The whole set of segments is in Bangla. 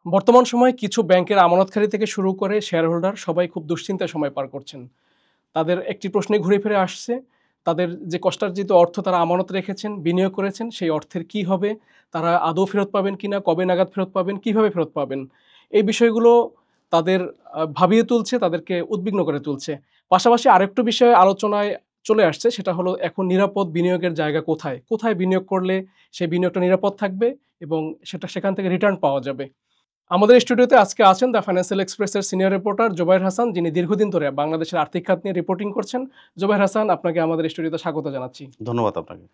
বর্তমান সময়ে কিছু ব্যাংকের আমানতকারী থেকে শুরু করে শেয়ার হোল্ডার সবাই খুব দুশ্চিন্তায় সময় পার করছেন। তাদের একটি প্রশ্নে ঘুরে ফিরে আসছে, তাদের যে কষ্টার্জিত অর্থ তারা আমানত রেখেছেন, বিনিয়োগ করেছেন, সেই অর্থের কি হবে? তারা আদৌ ফেরত পাবেন কিনা? কবে নাগাদ ফেরত পাবেন? কিভাবে ফেরত পাবেন? এই বিষয়গুলো তাদের ভাবিয়ে তুলছে, তাদেরকে উদ্বিগ্ন করে তুলছে। পাশাপাশি আরেকটু বিষয় আলোচনায় চলে আসছে, সেটা হলো এখন নিরাপদ বিনিয়োগের জায়গা কোথায়? কোথায় বিনিয়োগ করলে সেই বিনিয়োগটা নিরাপদ থাকবে এবং সেখান থেকে রিটার্ন পাওয়া যাবে? আমাদের স্টুডিওতে আজকে আছেন দ্য ফাইন্যান্সিয়াল এক্সপ্রেসের সিনিয়র রিপোর্টার জোবায়ের হাসান, যিনি দীর্ঘদিন ধরে বাংলাদেশের আর্থিক খাত নিয়ে রিপোর্টিং করছেন। জোবায়ের হাসান, আপনাকে আমাদের স্টুডিওতে স্বাগত জানাচ্ছি। ধন্যবাদ আপনাকে।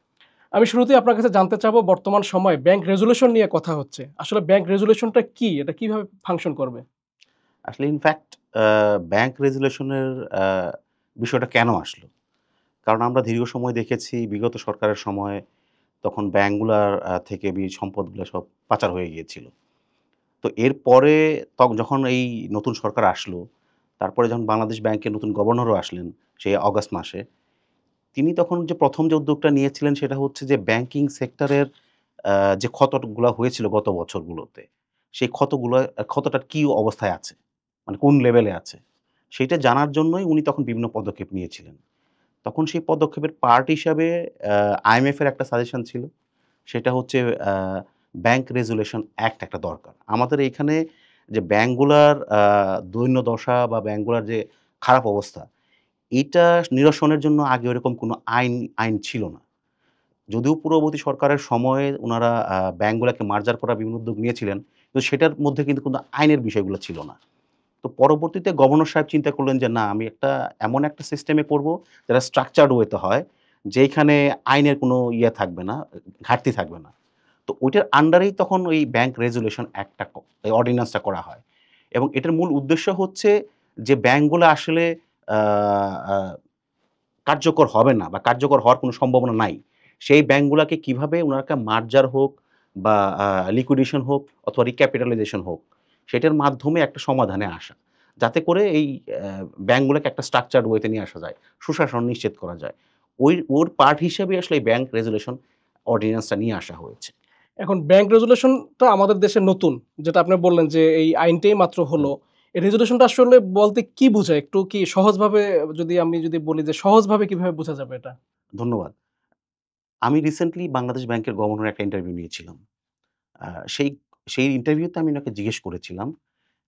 আমি শুরুতেই আপনার কাছে জানতে চাবো, বর্তমান সময়ে ব্যাংক রেজুলেশন নিয়ে কথা হচ্ছে। আসলে ব্যাংক রেজুলেশনটা কি? এটা কিভাবে ফাংশন করবে? আসলে ইনফ্যাক্ট ব্যাংক রেজুলেশনের আ বিষয়টা কেন আসলো? কারণ আমরা দীর্ঘ সময় দেখেছি বিগত সরকারের সময় তখন ব্যাংকগুলার থেকে সম্পদগুলা সব পাচার হয়ে গিয়েছিল। তো এরপরে যখন এই নতুন সরকার আসলো, তারপরে যখন বাংলাদেশ ব্যাংকের নতুন গভর্নরও আসলেন সেই অগাস্ট মাসে, তিনি তখন যে ১ম যে উদ্যোগটা নিয়েছিলেন সেটা হচ্ছে যে ব্যাংকিং সেক্টরের আ যে ক্ষতগুলা হয়েছিল গত বছরগুলোতে, সেই ক্ষতটার কি অবস্থায় আছে? মানে কোন লেভেলে আছে? সেইটা জানার জন্যই উনি তখন বিভিন্ন পদক্ষেপ নিয়েছিলেন। তখন সেই পদক্ষেপের পার্ট হিসাবে আ IMF এর একটা সাজেশন ছিল। সেটা হচ্ছে আ ব্যাংক রেজুলেশন অ্যাক্ট একটা দরকার। আমাদের এইখানে যে ব্যাংকগুলার দৈন্যদশা বা ব্যাংকগুলার যে খারাপ অবস্থা, এইটা নিরসনের জন্য আগে ওরকম কোনো আইন ছিল না। যদিও পূর্ববর্তী সরকারের সময়ে উনারা ব্যাংকগুলাকে মার্জার করার বিভিন্ন উদ্যোগ নিয়েছিলেন, কিন্তু সেটার মধ্যে কিন্তু কোনো আইনের বিষয়গুলো ছিল না। তো পরবর্তীতে গভর্নর সাহেব চিন্তা করলেন যে, না আমি এমন একটা সিস্টেমে করব যেটা স্ট্রাকচারড ওয়েতে হয়, যেইখানে আইনের কোনো থাকবে না, ঘাটতি থাকবে না। তো ওইটার আন্ডারেই তখন ওই ব্যাংক রেজুলেশন অ্যাক্টটা এই অর্ডিন্যান্সটা করা হয়। এবং এটার মূল উদ্দেশ্য হচ্ছে যে ব্যাংকগুলো আসলে আ আ কার্যকর হবে না বা কার্যকর হওয়ার কোনো সম্ভাবনা নাই। সেই ব্যাংকগুলাকে কিভাবে উনারা মার্জার হোক বা লিকুইডেশন হোক অথবা রিক্যাপিটালাইজেশন হোক, সেটার মাধ্যমে একটা সমাধানে আসা। যাতে করে এই ব্যাংকগুলোকে একটা স্ট্রাকচারড ওয়েতে নিয়ে আসা যায়। সুশাসন নিশ্চিত করা যায়। ওর পার্ট হিসেবে আসলে এই ব্যাংক রেজুলেশন অর্ডিন্যান্সটা নিয়ে আসা হয়েছে। এখন ব্যাংক রেজুলেশনটা আমাদের দেশে নতুন। যেটা আপনি বললেন যে এই আইনটাই মাত্র হুম, হলো। এই রেজুলেশনটা আসলে বলতে কি বোঝায়? একটু কি সহজভাবে, যদি বলি যে সহজভাবে কিভাবে বোঝা যাবে এটা? ধন্যবাদ। আমি রিসেন্টলি বাংলাদেশ ব্যাংকের গভর্নরের একটা ইন্টারভিউ নিয়েছিলাম। আ সেই সেই ইন্টারভিউতে আমি উনাকে জিজ্ঞেস করেছিলাম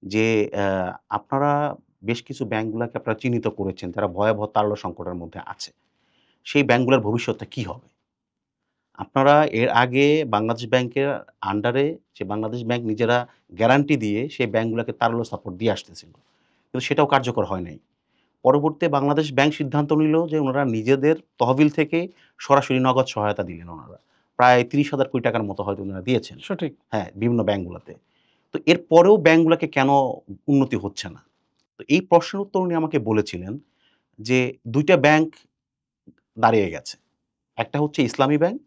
যে, আপনারা বেশ কিছু ব্যাংকগুলাকে আপনারা চিহ্নিত করেছেন, যারা ভয়াবহ তারল্য সংকটের মধ্যে আছে। সেই ব্যাংকগুলার ভবিষ্যৎটা কি হবে? আপনারা এর আগে বাংলাদেশ ব্যাংকের আন্ডারে বাংলাদেশ ব্যাংক নিজেরা গ্যারান্টি দিয়ে সেই ব্যাংকগুলাকে তারল্য সাপোর্ট দিয়ে আসতেছিল। কিন্তু সেটাও কার্যকর হয় নাই। পরবর্তীতে বাংলাদেশ ব্যাংক সিদ্ধান্ত নিল যে উনারা নিজেদের তহবিল থেকে সরাসরি নগদ সহায়তা দিলেন উনারা। প্রায় ৳৩০,০০০ কোটি টাকার মতো হয়তো উনারা দিয়েছেন। সঠিক। হ্যাঁ, বিভিন্ন ব্যাংকগুলাতে। তো এরপরেও ব্যাংকগুলাকে কেন উন্নতি হচ্ছে না? তো এই প্রশ্নের উত্তর উনি আমাকে বলেছিলেন যে, ২ টা ব্যাংক দাঁড়িয়ে গেছে। একটা হচ্ছে ইসলামী ব্যাংক,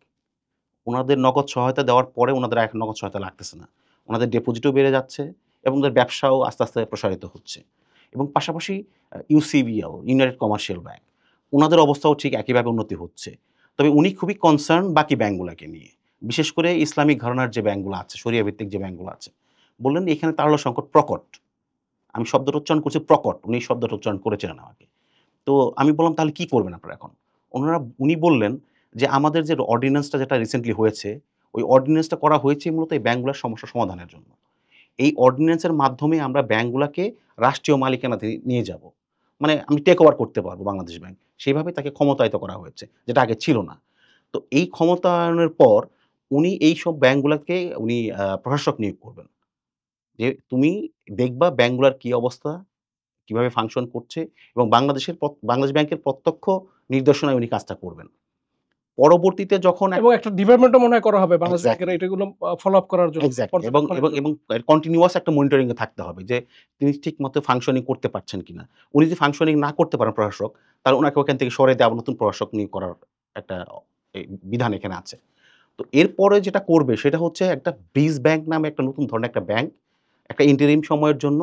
উনাদের নগদ সহায়তা দেওয়ার পরে উনাদের আর নগদ সহায়তা লাগতেছে না। উনাদের ডিপোজিটও বেড়ে যাচ্ছে এবং ওদের ব্যবসাও আস্তে, আস্তে প্রসারিত হচ্ছে। এবং পাশাপাশি ইউসিবিএল, ইউনাইটেড কমার্শিয়াল ব্যাংক, উনাদের অবস্থাও ঠিক একইভাবে উন্নতি হচ্ছে। তবে উনি খুবই কনসার্ন বাকি ব্যাংকগুলাকে নিয়ে। বিশেষ করে ইসলামিক ঘরানার যে ব্যাংকগুলো আছে, শরিয়া ভিত্তিক যে ব্যাংকগুলো আছে। বললেন, "এখানে তারল্য সংকট প্রকট।" আমি শব্দটা উচ্চারণ করছি প্রকট। উনি এই শব্দটা উচ্চারণ করেছিলেন আমাকে। তো আমি বললাম, "তাহলে কি করবেন আপনারা এখন?" উনি বললেন যে, "আমাদের যে অর্ডিন্যান্সটা যেটা রিসেন্টলি হয়েছে, ওই অর্ডিন্যান্সটা করা হয়েছে মূলত এই ব্যাংকগুলার সমস্যা সমাধানের জন্য। এই অর্ডিন্যান্সের মাধ্যমে আমরা ব্যাংকগুলাকে রাষ্ট্রীয় মালিকানাতে নিয়ে যাবো। মানে আমি টেক ওভার করতে পারবো বাংলাদেশ ব্যাংক।" সেভাবে তাকে ক্ষমতায়িত করা হয়েছে, যেটা আগে ছিল না। তো এই ক্ষমতায়নের পর উনি এইসব ব্যাংকগুলাকে প্রশাসক নিয়োগ করবেন। যে তুমি দেখবা ব্যাংকগুলার কি অবস্থা, কিভাবে ফাংশন করছে এবং বাংলাদেশ ব্যাংকের প্রত্যক্ষ নির্দেশনায় উনি কাজটা করবেন। পরবর্তীতে যখন এবং একটা ডিপার্টমেন্টও মনে হয় করা হবে বাংলাদেশ ব্যাংকের এক্সাক্টলি, এগুলো ফলো আপ করার জন্য, এক্সাক্টলি এবং পর্যবেক্ষণের এবং জন্য। এবং কন্টিনিউয়াস একটা মনিটরিং এ থাকতে হবে যে তিনি ঠিকমতো ফাংশনিং করতে পারছেন কিনা। উনি যদি ফাংশনিং না করতে পারেন প্রশাসক, তাহলে উনাকে ওখান থেকে সরিয়ে দিয়ে আবার নতুন প্রশাসক নিয়োগ করার একটা বিধান এখানে আছে। তো এরপরে যেটা করবে সেটা হচ্ছে একটা ব্রিজ ব্যাংক নামে একটা নতুন ধরনের একটা ব্যাংক, একটা ইন্টারিম সময়ের জন্য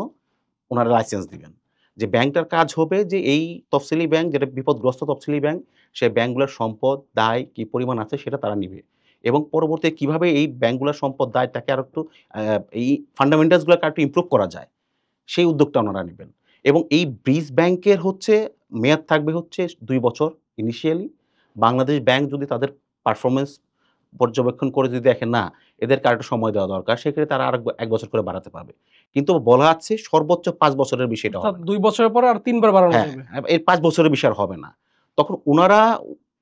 উনারা লাইসেন্স দিবেন। যে ব্যাংকটার কাজ হবে যে এই তফসিলি ব্যাংক যেটা বিপদগ্রস্ত তফসিলি ব্যাংক, সে ব্যাংকগুলোর সম্পদ, দায় কি পরিমাণ আছে সেটা তারা নিবে। এবং পরবর্তীতে কিভাবে এই ব্যাংকগুলোর সম্পদ দায়টাকে আরো একটু এই ফান্ডামেন্টালসগুলোকে আরেকটু ইমপ্রুভ করা যায়, সেই উদ্যোগটা ওনারা নিবেন। এবং এই ব্রিজ ব্যাংকের হচ্ছে মেয়াদ থাকবে হচ্ছে ২ বছর ইনিশিয়ালি। বাংলাদেশ ব্যাংক যদি তাদের পারফরম্যান্স পর্যবেক্ষণ করে যদি দেখে না, এদেরকে আরেকটু সময় দেওয়া দরকার, সেক্ষেত্রে তারা আরেক ১ বছর করে বাড়াতে পারবে। কিন্তু বলা আছে সর্বোচ্চ ৫ বছরের বেশি এটা অর্থাৎ হবে না। ২ বছরের পরে আর ৩ বার বাড়ানো হ্যাঁ, যাবে। এর ৫ বছরের বেশি আর হবে না। তখন উনারা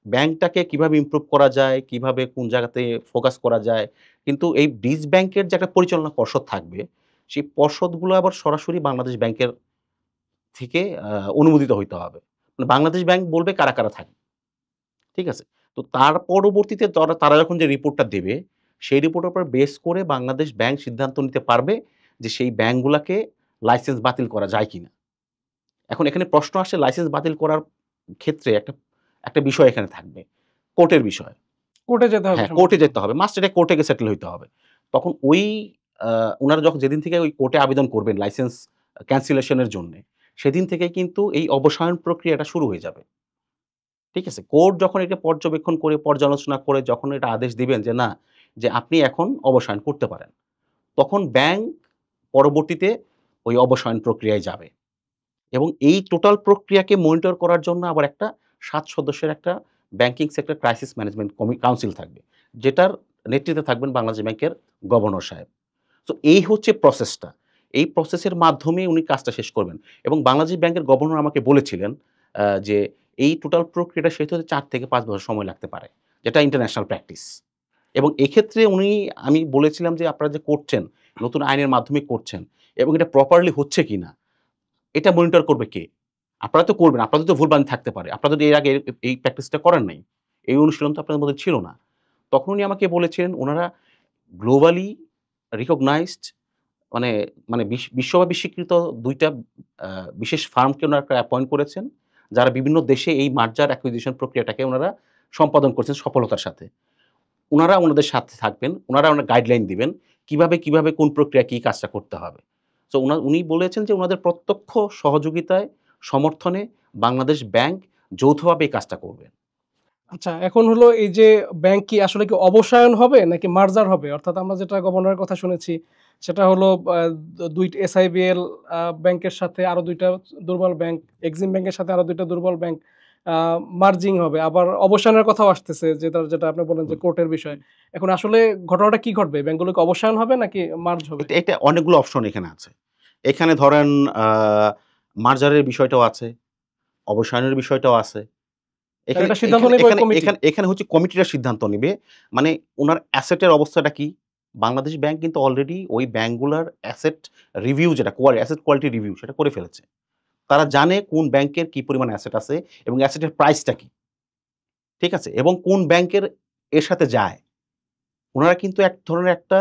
ব্যাংকটাকে কিভাবে ইমপ্রুভ করা যায়, কিভাবে কোন জায়গাতে ফোকাস করা যায়। কিন্তু এই ব্রিজ ব্যাংকের যে একটা পরিচালনা পর্ষদ থাকবে, সেই পর্ষদগুলো আবার সরাসরি বাংলাদেশ ব্যাংকের থেকে অনুমোদিত হইতে হবে। মানে বাংলাদেশ ব্যাংক বলবে কারা, কারা থাকবে। ঠিক আছে? তো তার পরবর্তীতে তারা যখন যে রিপোর্টটা দেবে, সেই রিপোর্টের উপর বেস করে বাংলাদেশ ব্যাংক সিদ্ধান্ত নিতে পারবে যে সেই ব্যাংকগুলাকে লাইসেন্স বাতিল করা যায় কিনা। এখন এখানে প্রশ্ন আসে লাইসেন্স বাতিল করার ক্ষেত্রে একটা বিষয় এখানে থাকবে। কোর্টের বিষয়। কোর্টে যেতে হবে হ্যাঁ, কোর্টে সম্ভবত। যেতে হবে। মাস্ট এটা কোর্টে গিয়ে সেটেল হইতে হবে। তখন ওই উনারা যেদিন থেকে ওই কোর্টে আবেদন করবেন লাইসেন্স ক্যান্সেলেশন এর জন্যে, সেদিন থেকেই কিন্তু এই অবসায়ন প্রক্রিয়াটা শুরু হয়ে যাবে। ঠিক আছে? কোর্ট যখন এটা পর্যবেক্ষণ করে, পর্যালোচনা করে যখন এটা আদেশ দিবেন যে না, যে আপনি এখন অবসায়ন করতে পারেন। তখন ব্যাংক পরবর্তীতে ওই অবসায়ন প্রক্রিয়ায় যাবে। এবং এই টোটাল প্রক্রিয়াকে মনিটর করার জন্য আবার একটা ৭ সদস্যের একটা banking sector crisis management council থাকবে। যেটার নেতৃত্বে থাকবেন বাংলাদেশ ব্যাংকের গভর্নর সাহেব। সো এই হচ্ছে প্রসেসটা। এই প্রসেসের মাধ্যমে উনি কাজটা শেষ করবেন। এবং বাংলাদেশ ব্যাংকের গভর্নর আমাকে বলেছিলেন যে এই টোটাল প্রক্রিয়াটা শেষ হতে ৪ থেকে ৫ বছর সময় লাগতে পারে। যেটা ইন্টারন্যাশনাল প্র্যাকটিস। এবং এক্ষেত্রে আমি বলেছিলাম যে আপনারা যে করছেন, নতুন আইনের মাধ্যমে করছেন এবং এটা প্রপারলি হচ্ছে কিনা এটা মনিটর করবে কে? আপনারা তো করবেন। আপনাদের তো ভুলভ্রান্তি থাকতে পারে। আপনারা যদি এর আগে এই প্র্যাকটিসটা করেন নাই। এই অনুশীলন তো আপনাদের মধ্যে ছিল না। তখন উনি আমাকে বলেছিলেন উনারা গ্লোবালি রিকগনাইজড মানে মানে বিশ্বব্যাপী স্বীকৃত ২ টা আ বিশেষ ফার্মকে উনারা অ্যাপয়েন্ট করেছেন। যারা বিভিন্ন দেশে এই মার্জার অ্যাকুইজিশন প্রক্রিয়াটাকে উনারা সম্পাদন করছেন সফলতার সাথে। উনারা উনাদের সাথে থাকবেন। উনারা গাইডলাইন দিবেন। কিভাবে কোন প্রক্রিয়ায় কি কাজটা করতে হবে। সো উনি বলেছেন যে উনাদের প্রত্যক্ষ সহযোগিতায়, সমর্থনে বাংলাদেশ ব্যাংক যৌথভাবে এই কাজটা করবে। আচ্ছা, এখন হলো এই যে ব্যাংক কি আসলে কি অবসায়ন হবে নাকি মার্জার হবে? অর্থাৎ আমরা যেটা গভর্নরের কথা শুনেছি সেটা হলো ২ এসআইবিএল ব্যাংকের সাথে আরো ২ টা দুর্বল ব্যাংক, এক্সিম ব্যাংকের সাথে আরো ২ টা দুর্বল ব্যাংক আ মার্জিং হবে। আবার অবসানের কথাও আসতেছে যেটা আপনি বললেন যে হুম। কোর্টের বিষয়। এখন আসলে ঘটনাটা কি ঘটবে? ব্যাংকগুলো কি অবসায়ন হবে নাকি মার্জ হবে? এটা অনেকগুলো অপশন এখানে আছে। এখানে ধরেন আ মার্জারের বিষয়টাও আছে, অবসায়নের বিষয়টাও আছে। তাহলে এখানে এটা সিদ্ধান্ত এখানে নেবে ওই এখানে কমিটি। এখানে এখানে হচ্ছে কমিটিরা সিদ্ধান্ত নিবে। মানে উনার অ্যাসেটের অবস্থাটা কি? বাংলাদেশ ব্যাংক কিন্তু অলরেডি ওই ব্যাংকগুলার অ্যাসেট রিভিউ যেটা অ্যাসেট কোয়ালিটি রিভিউ সেটা করে ফেলেছে। তারা জানে কোন ব্যাংকের কি পরিমাণ অ্যাসেট আছে এবং অ্যাসেটের প্রাইসটা কি। ঠিক আছে? এবং কোন ব্যাংকের এর সাথে যায়। উনারা কিন্তু এক ধরনের একটা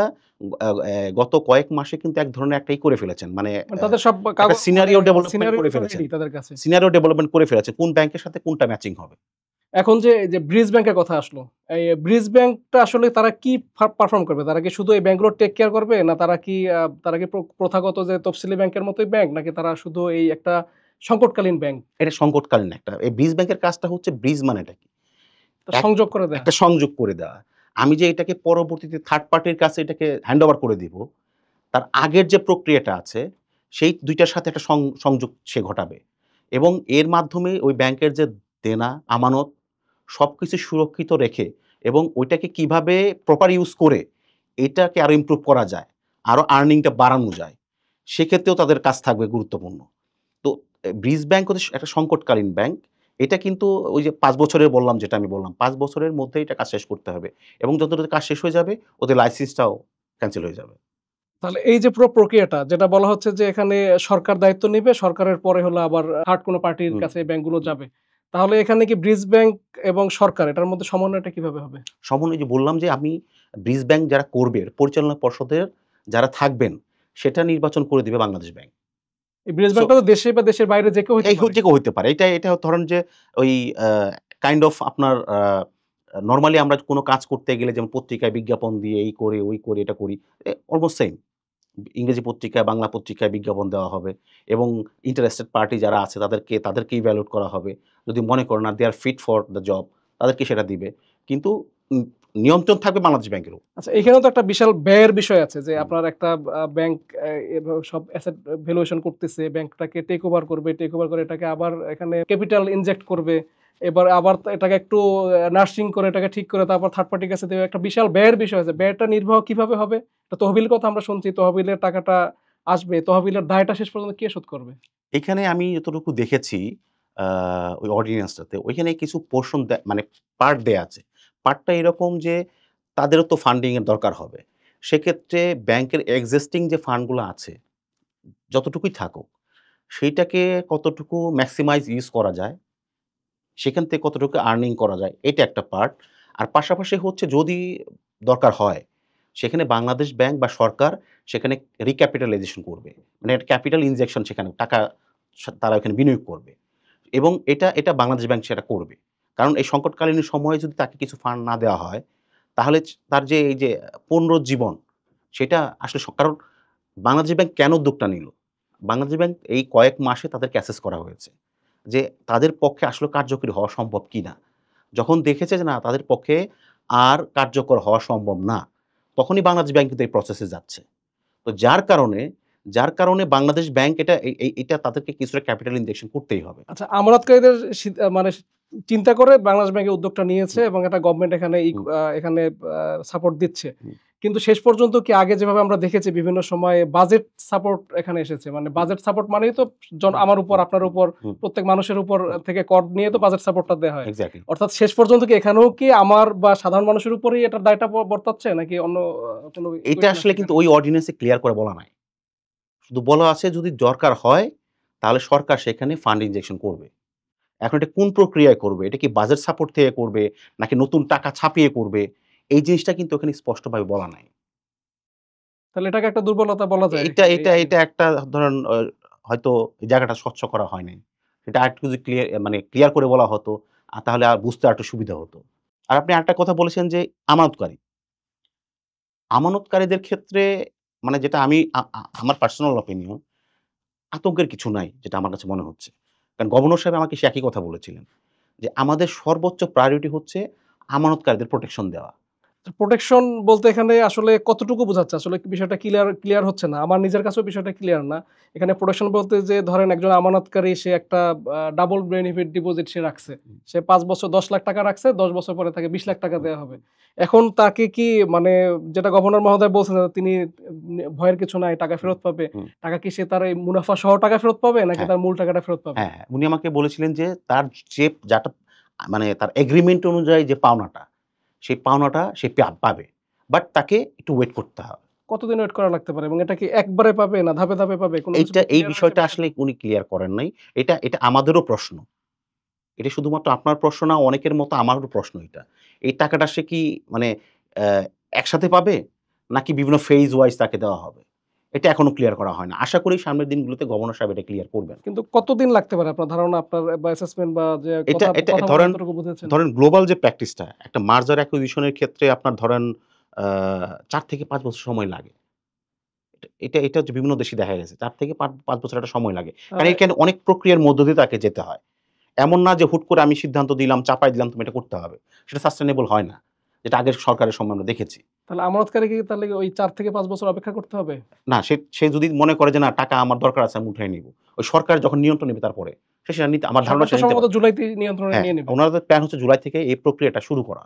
গত কয়েক মাসে কিন্তু এক ধরনের একটা করে ফেলেছেন। মানে মানে তাদের সব একটা মানে সিনারিও ডেভেলপমেন্ট করে সিনারিওটা ফেলেছেন। রেডি তাদের কাছে। সিনারিও ডেভেলপমেন্ট করে ফেলেছে। কোন ব্যাংকের সাথে কোনটা ম্যাচিং হবে। এখন যে ব্রিজ ব্যাংকের কথা আসলো। এই ব্রিজ ব্যাংকটা আসলে তারা কি পারফর্ম করবে? তারা কি শুধু এই ব্যাংকগুলো টেক কেয়ার করবে? না তারা কি প্রথাগত যে তফসিলি ব্যাংকের মতোই ব্যাংক? নাকি তারা শুধু এই একটা সংকটকালীন ব্যাংক? এটা সংকটকালীন একটা। এই ব্রিজ ব্যাংকের কাজটা হচ্ছে ব্রিজ মানেটা কি? তা এক সংযোগ করে দেয়া? একটা সংযোগ করে দেওয়া। আমি যে এটাকে পরবর্তীতে থার্ড পার্টির কাছে এটাকে হ্যান্ড ওভার করে দিব, তার আগের যে প্রক্রিয়াটা আছে, সেই ২ টার সাথে একটা সংযোগ সে ঘটাবে। এবং এর মাধ্যমে ওই ব্যাংকের যে দেনা, আমানত সবকিছু সুরক্ষিত রেখে এবং ওইটাকে কিভাবে প্রপার ইউজ করে এটাকে আরো ইমপ্রুভ করা যায়, আরো আর্নিংটা বাড়ানো যায়, সেক্ষেত্রেও তাদের কাজ থাকবে গুরুত্বপূর্ণ। তো ব্রিজ ব্যাংক হচ্ছে একটা সংকটকালীন ব্যাংক। এটা কিন্তু ওই যে ৫ বছরের বললাম যেটা আমি বললাম, ৫ বছরের মধ্যেই এটা কাজ শেষ করতে হবে। এবং যত দ্রুত কাজ শেষ হয়ে যাবে, ওদের লাইসেন্সটাও ক্যানসেল হয়ে যাবে। তাহলে এই যে পুরো প্রক্রিয়াটা যেটা বলা হচ্ছে যে এখানে সরকার দায়িত্ব নিবে, সরকারের পরে হলো আবার থার্ড কোন পার্টির হুম। কাছে এই ব্যাংকগুলো যাবে। তাহলে এখানে কি ব্রিজ ব্যাংক এবং সরকার এটার মধ্যে সমন্বয়টা কিভাবে হবে? সমন্বয় যে বললাম যে আমি ব্রিজ ব্যাংক যারা করবে, পরিচালনা পর্ষদের যারা থাকবেন, সেটা নির্বাচন করে দিবে বাংলাদেশ ব্যাংক। এই ব্রিজ সো ব্যাংকটা তো দেশে বা দেশের বাইরে যে কেউ হইতে এই পারে। যে কেউ হইতে পারে। এটা ধরেন যে ওই আ কাইন্ড অফ আপনার নরমালি আমরা কোনো কাজ করতে গেলে যেমন পত্রিকায় বিজ্ঞাপন দিয়ে এই করি, ওই করি, এটা করি। Almost same. ইংরেজি পত্রিকায়, বাংলা পত্রিকায় বিজ্ঞাপন দেওয়া হবে এবং ইন্টারেস্টেড পার্টি যারা আছে তাদেরকে ইভ্যালুয়েট করা হবে। যদি মনে করেন না দে আর ফিট ফর দ্য জব তাদেরকে সেটা দিবে। কিন্তু নিয়ন্ত্রণ থাকবে বাংলাদেশ ব্যাংকেরও। আচ্ছা, এখানেও তো একটা বিশাল ব্যয়ের বিষয় আছে যে আপনার একটা ব্যাংক এভাবে সব অ্যাসেট ভ্যালুয়েশন করতেছে, ব্যাংকটাকে টেক ওভার করবে, টেক ওভার করে এটাকে আবার এখানে ক্যাপিটাল ইনজেক্ট করবে, এবার আবার এটাকে একটু নার্সিং করে এটাকে ঠিক করে তারপর থার্ড পার্টির কাছে দেবে, একটা বিশাল ব্যয়ের বিষয় আছে। ব্যয়টা নির্বাহ কিভাবে হবে? এটা তহবিল কথা আমরা শুনছি, তহবিলের টাকাটা আসবে, তহবিলের দায়টা শেষ পর্যন্ত কে শোধ করবে? এখানে আমি যতটুকু দেখেছি আ ওই অর্ডিন্যান্সটাতে ওইখানে কিছু পোরশন মানে পার্ট দেয়া আছে। পার্টটা এরকম যে তাদেরও তো ফান্ডিং এর দরকার হবে। সেক্ষেত্রে ব্যাংকের এক্সিস্টিং যে ফান্ডগুলো আছে, যতটুকুই থাকুক, সেইটাকে কতটুকু ম্যাক্সিমাইজ ইউজ করা যায়, সেখান থেকে কতটুকু আর্নিং করা যায়, এটা একটা পার্ট। আর পাশাপাশি হচ্ছে যদি দরকার হয়, সেখানে বাংলাদেশ ব্যাংক বা সরকার সেখানে রিক্যাপিটালাইজেশন করবে। মানে একটা ক্যাপিটাল ইনজেকশন সেখানে টাকা তারা ওখানে বিনিয়োগ করবে। এবং এটা বাংলাদেশ ব্যাংক সেটা করবে। কারণ এই সংকটকালীন সময়ে যদি তাকে কিছু ফান্ড না দেওয়া হয়, তাহলে তার যে এই যে পুনরুজ্জীবন, সেটা আসলে কারণ বাংলাদেশ ব্যাংক কেন উদ্যোগটা নিল? বাংলাদেশ ব্যাংক এই কয়েক মাসে তাদেরকে অ্যাসেস করা হয়েছে। যে তাদের পক্ষে আসলে কার্যকরী হওয়া সম্ভব কিনা। যখন দেখেছে যে না তাদের পক্ষে আর কার্যকর হওয়া সম্ভব না, তখনই বাংলাদেশ ব্যাংক কিন্তু এই প্রসেসে যাচ্ছে। তো যার কারণে বাংলাদেশ ব্যাংক এটা তাদেরকে কিছুটা ক্যাপিটাল ইনজেকশন করতেই হবে। আচ্ছা, আমানতকারীদের মানে চিন্তা করে বাংলাদেশ ব্যাংক এই উদ্যোগটা নিয়েছে হুম, এবং এটা গভর্নমেন্ট এখানে হুম, এখানে সাপোর্ট দিচ্ছে। হুম, কিন্তু শেষ পর্যন্ত কি আগে যেভাবে আমরা দেখেছি বিভিন্ন সময়ে বাজেট সাপোর্ট এখানে এসেছে। মানে হুম, বাজেট সাপোর্ট মানেই তো হুম, আমার উপর, হুম, আপনার হুম, উপর, হুম, প্রত্যেক মানুষের উপর হুম, থেকে কর নিয়ে তো হুম, বাজেট সাপোর্টটা দেয়া হয়। এক্সাক্টলি। অর্থাৎ শেষ পর্যন্ত কি এখানেও কি আমার বা সাধারণ মানুষের উপরেই এটার দায়টা বর্তাচ্ছে নাকি অন্য কোনো এটা ইকুয়েশন আছে আসলে কিন্তু এখানে? ওই অর্ডিন্যান্সে ক্লিয়ার করে বলা নাই। শুধু বলা আছে যদি দরকার হয়, তাহলে সরকার সেখানে ফান্ড ইনজেকশন করবে। এখন এটা কোন প্রক্রিয়ায় করবে? এটা কি বাজেট সাপোর্ট থেকে করবে? নাকি নতুন টাকা ছাপিয়ে করবে? এই জিনিসটা কিন্তু ওখানে স্পষ্টভাবে বলা নাই। তাহলে এটাকে একটা দুর্বলতা বলা যায় এইটা এই এটা এটা আইনের। একটা ধরেন হয়তো এই জায়গাটা স্বচ্ছ করা হয় নাই। এটা আরেকটু যদি ক্লিয়ার করে বলা হতো, তাহলে বুঝতে আরেকটু সুবিধা হতো। আর আপনি আরেকটা কথা বলেছেন যে আমানতকারী। আমানতকারীদের ক্ষেত্রে মানে যেটা আমি আমার পার্সোনাল অপিনিয়ন আতঙ্কের কিছু নাই যেটা আমার কাছে মনে হচ্ছে। কারণ গভর্নর সাহেব আমাকে সে একই কথা বলেছিলেন। যে আমাদের সর্বোচ্চ প্রায়োরিটি হচ্ছে আমানতকারীদের প্রোটেকশন দেওয়া। প্রোটেকশন বলতে এখানে আসলে কতটুকু বোঝাচ্ছে? আসলে বিষয়টা ক্লিয়ার হচ্ছে না। আমার নিজের কাছেও বিষয়টা ক্লিয়ার না। এখানে প্রোটেকশন বলতে যে ধরেন একজন আমানতকারী সে একটা ডাবল বেনিফিট ডিপোজিট সে রাখছে। হুম। সে ৫ বছর ৳১০,০০,০০০ রাখছে, ১০ বছর পরে তাকে ৳২০,০০,০০০ দেয়া হবে। এখন তাকে কি মানে যেটা গভর্নর মহোদয় বলছেন তিনি ভয়ের কিছু নাই, টাকা হুম, ফেরত পাবে। হুম। টাকা কি সে তার এই মুনাফা সহ টাকা ফেরত পাবে নাকি হ্যাঁ, তার মূল টাকাটা ফেরত পাবে? হ্যাঁ, হ্যাঁ। উনি আমাকে বলেছিলেন যে তার যে যাটা মানে তার এগ্রিমেন্ট অনুযায়ী যে পাওনাটা, সেই পাওনাটা সে পাবে। বাট তাকে একটু ওয়েট করতে হবে। কতদিন ওয়েট করা লাগতে পারে এবং এটা কি একবারে পাবে না ধাপে, ধাপে পাবে? কোন কিছু কি এই ক্লিয়ার হয়েছে বিষয়টা আসলে বিষয়টা? উনি ক্লিয়ার করেন নাই। এটা আমাদেরও প্রশ্ন। এটা শুধুমাত্র আপনার প্রশ্ন না, অনেকের মতো আমারও প্রশ্ন এটা। এই টাকাটা সে কি মানে অ্যা একসাথে পাবে? নাকি বিভিন্ন ফেজ ওয়াইজ তাকে দেওয়া হবে? এটা এখনো ক্লিয়ার করা হয় না। আশা করি সামনের দিনগুলোতে গভর্নর সাহেব এটা ক্লিয়ার করবেন। কিন্তু কতদিন লাগতে পারে আপনার ধারণা, আপনার বা অ্যাসেসমেন্ট বা যে এটা এটা কথা বলে ধরেন যতটুকু বুঝেছেন? ধরেন গ্লোবাল যে প্র্যাকটিসটা, একটা মার্জার অ্যাকুইজিশন এর ক্ষেত্রে আপনার ধরেন আ ৪ থেকে ৫ বছর সময় লাগে। এটা হচ্ছে বিভিন্ন দেশে দেখা গেছে। ৪ থেকে ৫ বছর একটা সময় লাগে। কারণ তাহলে এখানে অনেক প্রক্রিয়ার মধ্য দিয়ে তাকে যেতে হয়। এমন না যে হুট করে আমি সিদ্ধান্ত দিলাম, চাপায় দিলাম তুমি এটা করতে হবে। সেটা সাস্টেইনেবল হয় না। যেটা আগের সরকারের সময় আমরা দেখেছি। তাহলে আমানতকারীকে কি তাহলে ওই ৪ থেকে ৫ বছর অপেক্ষা করতে হবে? না সে যদি মনে করে যে না টাকা আমার দরকার আছে আমি উঠায় নিব। ওই সরকার যখন নিয়ন্ত্রণ নিবে তারপরে। সে সেটা নিতে আমার ধারণা সরকার তো সেটা নিতে সম্ভবত পারবে। জুলাইতেই নিয়ন্ত্রণে হ্যাঁ, নিয়ে নিবে। উনাদের প্ল্যান হচ্ছে জুলাই থেকে এই প্রক্রিয়াটা শুরু করা।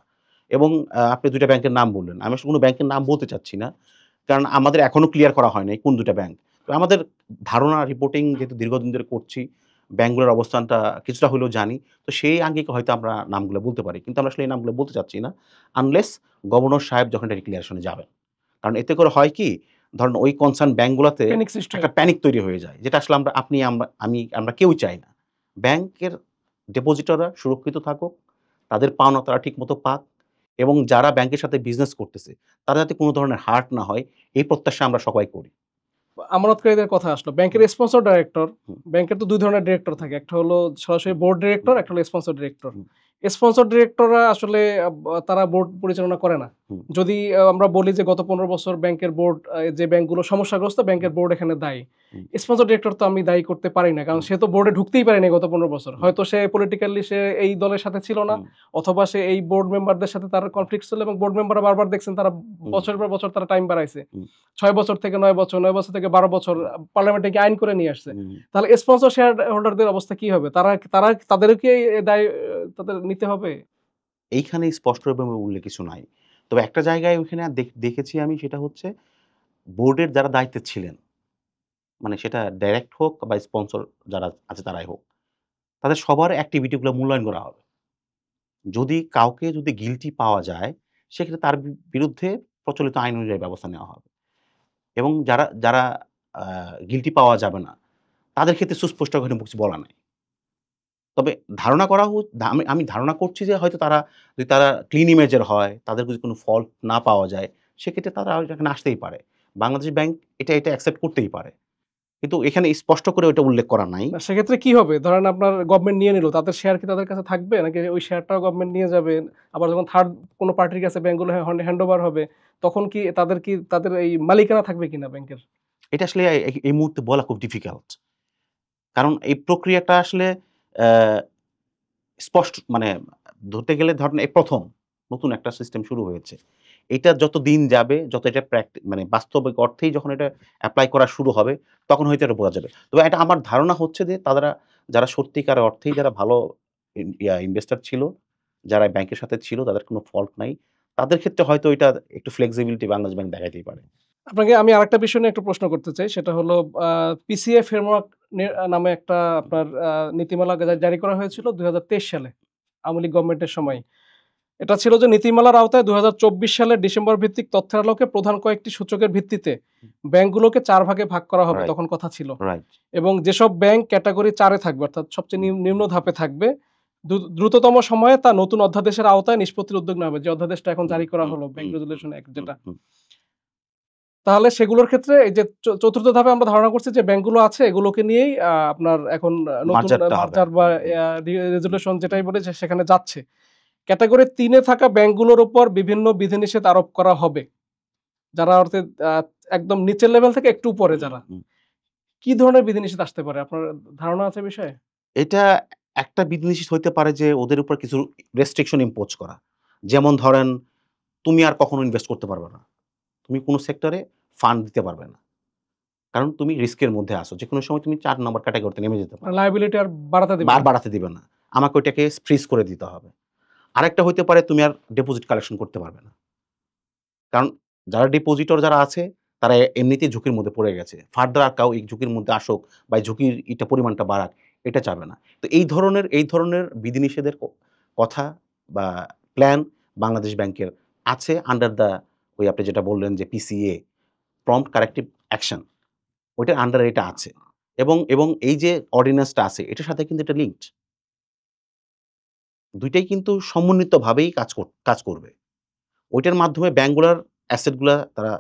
এবং আপনি ২ টা ব্যাংকের নাম বললেন। আমি আসলে কোন ব্যাংকের নাম বলতে চাচ্ছি না। কারণ আমাদের এখনো ক্লিয়ার করা হয় নাই কোন ২ টা ব্যাংক। তো আমাদের ধারণা রিপোর্টিং যেহেতু দীর্ঘদিন ধরে করছি, ব্যাংকগুলোর অবস্থানটা কিছুটা হলেও জানি। তো সেই আঙ্গিকে হয়তো আমরা নামগুলো বলতে পারি। কিন্তু আমরা আসলে এই নামগুলো বলতে চাচ্ছি না। আনলেস গভর্নর সাহেব যখন এটা ডিক্লারেশন এ যাবেন। কারণ এতে করে হয় কি? ধরেন ওই কনসার্ন ব্যাংকগুলাতে প্যানিক সৃষ্টি একটা হয়। প্যানিক তৈরি হয়ে যায়। যেটা আসলে আমরা কেউই চাই না। ব্যাংকের ডিপোজিটররা সুরক্ষিত থাকুক, তাদের পাওনা তারা ঠিকমতো পাক এবং যারা ব্যাংকের সাথে বিজনেস করতেছে, তারা যাতে কোন ধরনের হার্ট না হয়, এই প্রত্যাশা আমরা সবাই করি। আমানতকারীদের কথা আসলো। ব্যাংকের হুম, স্পন্সর ডাইরেক্টর, হুম, ব্যাংকের তো ২ ধরনের ডিরেক্টর থাকে। একটা হলো সরাসরি হুম, বোর্ড ডিরেক্টর, হুম, একটা হলো স্পন্সর ডিরেক্টর। হুম, স্পন্সর ডিরেক্টররা আসলে তারা বোর্ড পরিচালনা করে না। হুম, যদি আমরা বলি যে গত ১৫ বছর ব্যাংকের বোর্ড যে ব্যাংকগুলো সমস্যাগ্রস্ত হুম, ব্যাংকের বোর্ড এখানে দায়ী। হুম, স্পন্সর ডিরেক্টর তো আমি দায়ী করতে পারি না, কারণ হুম, সে তো বোর্ডে ঢুকতেই পারেনি গত 15 বছর। হুম, হয়তো সে পলিটিক্যালি সে এই দলের সাথে ছিল না, হুম, অথবা সে এই বোর্ড মেম্বারদের সাথে তার কনফ্লিক্ট ছিল, এবং বোর্ড মেম্বাররা বারবার দেখছেন তারা হুম, বছরের পর বছর তারা টাইম বাড়াইছে। হুম, 6 বছর থেকে 9 বছর, 9 বছর থেকে 12 বছর পার্লামেন্টে গিয়ে আইন করে নিয়ে আসছে। হুম। তাহলে স্পন্সর শেয়ার হোল্ডারদের অবস্থা কি হবে? তারা তারা তাদেরকে এ দায় তাদের নিতে হবে? এইখানে স্পষ্টভাবে উল্লেখ কিছু নাই। তবে একটা জায়গায় ওইখানে দেখেছি আমি, সেটা হচ্ছে বোর্ডের যারা দায়িত্বে ছিলেন, মানে সেটা ডাইরেক্ট হোক বা স্পন্সর যারা আছে তারাই হোক, তাদের সবার অ্যাক্টিভিটি গুলো মূল্যায়ন করা হবে। যদি কাউকে গিল্টি পাওয়া যায়, সেক্ষেত্রে তার বিরুদ্ধে প্রচলিত আইন অনুযায়ী ব্যবস্থা নেওয়া হবে। এবং যারা আ গিল্টি পাওয়া যাবে না, তাদের ক্ষেত্রে সুস্পষ্ট এখানে কিছু বলা নাই। তবে ধারণা করা হ আমি আমি ধারণা করছি যে হয়তো যদি তারা ক্লিন ইমেজের হয়, তাদের যদি কোনো ফল্ট না পাওয়া যায়, সেক্ষেত্রে তারা এখানে আসতেই পারে। বাংলাদেশ ব্যাংক এটা অ্যাকসেপ্ট করতেই পারে। কিন্তু এখানে স্পষ্ট করে ওইটা উল্লেখ করা নাই। না, সেক্ষেত্রে কি হবে? ধরেন আপনার গভর্নমেন্ট নিয়ে নিল। তাদের শেয়ার কি তাদের কাছে থাকবে? নাকি ওই শেয়ারটাও গভর্নমেন্ট নিয়ে যাবে? আবার যখন থার্ড কোন পার্টির কাছে ব্যাংকগুলো হ্যান্ডওভার হবে, তখন কি তাদের এই মালিকানা থাকবে কিনা ব্যাংকের? এটা আসলে এই মুহূর্তে বলা খুব ডিফিকাল্ট। কারণ এই প্রক্রিয়াটা আসলে অ্যা স্পষ্ট মানে ধরতে গেলে ধরেন এই ১ম নতুন একটা সিস্টেম শুরু হয়েছে। এটা যত দিন যাবে, যত এটা মানে বাস্তবিক অর্থেই যখন এটা এপ্লাই করা শুরু হবে, তখন হয়তো এটা বোঝা যাবে। তবে এটা আমার ধারণা হচ্ছে যে যারা সত্যিকার অর্থেই যারা ভালো ইনভেস্টর ছিল, যারা ব্যাংকের সাথে ছিল, তাদের কোনো ফল্ট নাই। তাদের ক্ষেত্রে হয়তো এটা একটু ফ্লেক্সিবিলিটি বাংলাদেশ ব্যাংক দেখাইতেই পারে। আপনাকে আমি আরেকটা বিষয় নিয়ে একটু প্রশ্ন করতে চাই। সেটা হলো পিসিএ ফ্রেমওয়ার্ক নামে একটা আপনার নীতিমালা জারি করা হয়েছিল ২০২৩ সালে, আওয়ামী লীগ গভর্নমেন্টের সময়। এটা ছিল যে নীতিমালার আওতায় ২০২৪ সালের ডিসেম্বর ভিত্তিক তথ্যের আলোকে প্রধান কয়েকটি সূচকের ভিত্তিতে ব্যাংকগুলোকে ৪ ভাগে ভাগ করা হবে, রাইট, তখন কথা ছিল। রাইট। এবং যেসব ব্যাংক ক্যাটেগরি ৪ এ থাকবে, অর্থাৎ সবচেয়ে নিম্ন ধাপে থাকবে, দ্রুততম সময়ে তা নতুন অধ্যাদেশের আওতায় নিষ্পত্তির উদ্যোগ নেওয়া হবে। যে অধ্যাদেশটা এখন হুম, জারি করা হুম, হলো, ব্যাংক হুম, হুম, রেজুলেশন অ্যাক্ট হুম, যেটা। হুম, তাহলে সেগুলোর ক্ষেত্রে এই যে চতুর্থ ধাপে আমরা ধারণা করছি যে ব্যাংকগুলো আছে, এগুলোকে নিয়েই আপনার এখন নতুন মার্জারটা হবে। মার্জার বা হুম, হুম, হুম, রেজুলেশন হুম, যেটাই বলে যে সেখানে যাচ্ছে। ক্যাটেগরি ৩ এ থাকা ব্যাংকগুলোর উপর বিভিন্ন বিধিনিষেধ আরোপ করা হবে। যারা অর্থে আ একদম নিচের লেভেল থেকে একটু উপরে হুম, যারা। হুম। কি ধরনের বিধিনিষেধ আসতে পারে? আপনার ধারণা আছে এ বিষয়ে? এটা একটা বিধিনিষেধ হইতে পারে যে ওদের উপর কিছু রেস্ট্রিকশন ইম্পোজ করা। যেমন ধরেন, তুমি আর কখনো ইনভেস্ট করতে পারবে না। তুমি কোন সেক্টরে ফান্ড দিতে পারবে না। কারণ তুমি রিস্কের মধ্যে আছো। যেকোনো সময় তুমি ৪ নাম্বার ক্যাটেগরিতে নেমে যেতে পারো। লায়াবিলিটি আর বাড়াতে দিবে আর না। বাড়াতে দিবে না। আমাকে ওইটাকে ফ্রিজ করে দিতে হবে। আরেকটা হইতে পারে, তুমি আর ডিপোজিট কালেকশন করতে পারবে না। কারণ যারা ডিপোজিটর যারা আছে, তারা এমনিতেই ঝুঁকির মধ্যে পড়ে গেছে। ফার্দার আর কাউ এই ঝুঁকির মধ্যে আসুক বা এই ঝুঁকির পরিমাণটা বাড়াক, এটা চাবে না। তো এই ধরনের বিধিনিষেধের কথা বা প্ল্যান বাংলাদেশ ব্যাংকের আছে আন্ডার দ্যা ওই আপনি যেটা বললেন যে পিসিএ, প্রম্পট কারেক্টিভ অ্যাকশন, ওইটার আন্ডারে এটা আছে। এবং এই যে অর্ডিন্যান্সটা আছে, এটার সাথে কিন্তু এটা লিঙ্কড। ২ টাই কিন্তু সমন্বিতভাবেই কাজ করবে। ওইটার মাধ্যমে ব্যাংকগুলার অ্যাসেট গুলা তারা